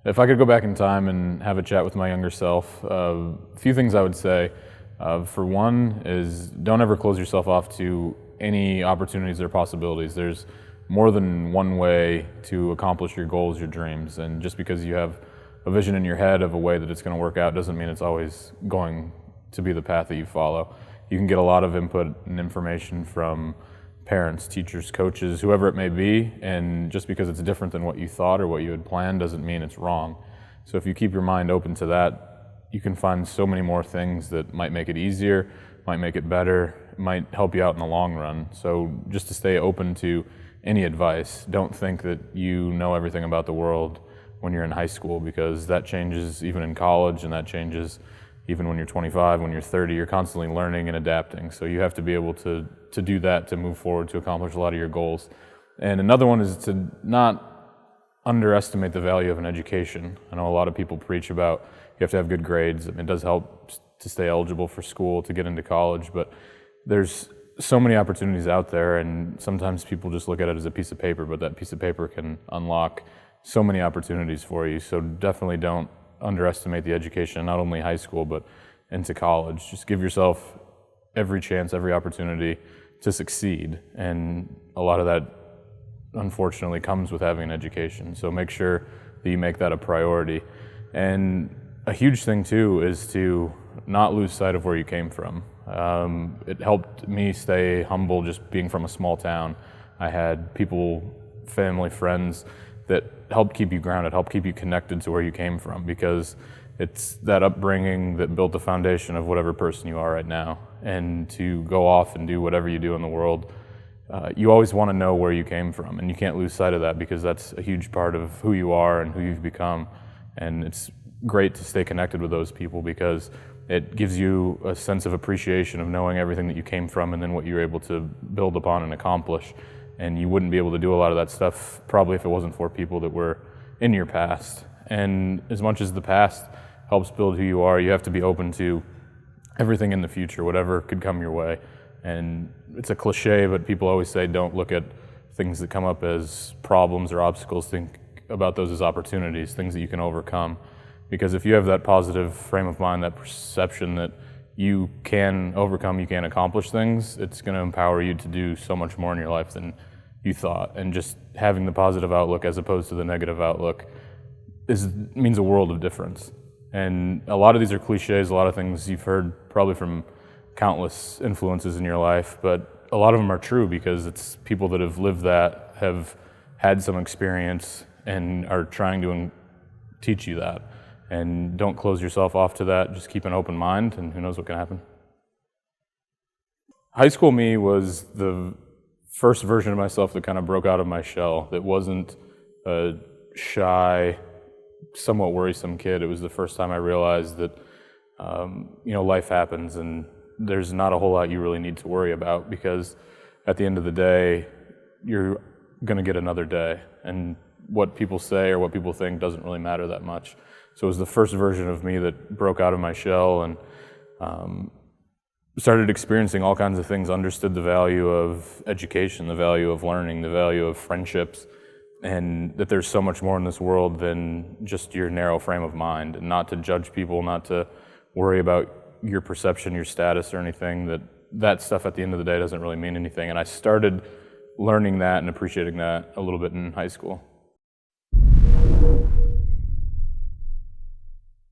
If I could go back in time and have a chat with my younger self, a few things I would say. For one is don't ever close yourself off to any opportunities or possibilities. There's more than one way to accomplish your goals, your dreams, and just because you have a vision in your head of a way that it's going to work out doesn't mean it's always going to be the path that you follow. You can get a lot of input and information from parents, teachers, coaches, whoever it may be, and just because it's different than what you thought or what you had planned doesn't mean it's wrong. So if you keep your mind open to that, you can find so many more things that might make it easier, might make it better, might help you out in the long run. So just to stay open to any advice. Don't think that you know everything about the world when you're in high school, because that changes even in college, and that changes even when you're 25, when you're 30, you're constantly learning and adapting. So you have to be able to do that to move forward, to accomplish a lot of your goals. And another one is to not underestimate the value of an education. I know a lot of people preach about you have to have good grades. I mean, it does help to stay eligible for school, to get into college, but there's so many opportunities out there, and sometimes people just look at it as a piece of paper, but that piece of paper can unlock so many opportunities for you. So definitely don't underestimate the education, not only high school, but into college. Just give yourself every chance, every opportunity to succeed. And a lot of that, unfortunately, comes with having an education. So make sure that you make that a priority. And a huge thing, too, is to not lose sight of where you came from. It helped me stay humble just being from a small town. I had people, family, friends that helped keep you grounded, helped keep you connected to where you came from, because it's that upbringing that built the foundation of whatever person you are right now. And to go off and do whatever you do in the world, you always want to know where you came from, and you can't lose sight of that, because that's a huge part of who you are and who you've become. And it's great to stay connected with those people, because it gives you a sense of appreciation of knowing everything that you came from and then what you were able to build upon and accomplish. And you wouldn't be able to do a lot of that stuff probably if it wasn't for people that were in your past. And as much as the past helps build who you are, you have to be open to everything in the future, whatever could come your way. And it's a cliche, but people always say don't look at things that come up as problems or obstacles. Think about those as opportunities, things that you can overcome. Because if you have that positive frame of mind, that perception that you can overcome, you can accomplish things, it's going to empower you to do so much more in your life than you thought. And just having the positive outlook as opposed to the negative outlook means a world of difference. And a lot of these are cliches, a lot of things you've heard probably from countless influences in your life, but a lot of them are true, because it's people that have lived that, have had some experience, and are trying to teach you that. And don't close yourself off to that. Just keep an open mind, and who knows what can happen. High school me was the first version of myself that kind of broke out of my shell, that wasn't a shy, somewhat worrisome kid. It was the first time I realized that life happens, and there's not a whole lot you really need to worry about, because at the end of the day, you're going to get another day, and what people say or what people think doesn't really matter that much. So it was the first version of me that broke out of my shell and started experiencing all kinds of things, understood the value of education, the value of learning, the value of friendships, and that there's so much more in this world than just your narrow frame of mind, and not to judge people, not to worry about your perception, your status, or anything. That stuff at the end of the day doesn't really mean anything. And I started learning that and appreciating that a little bit in high school.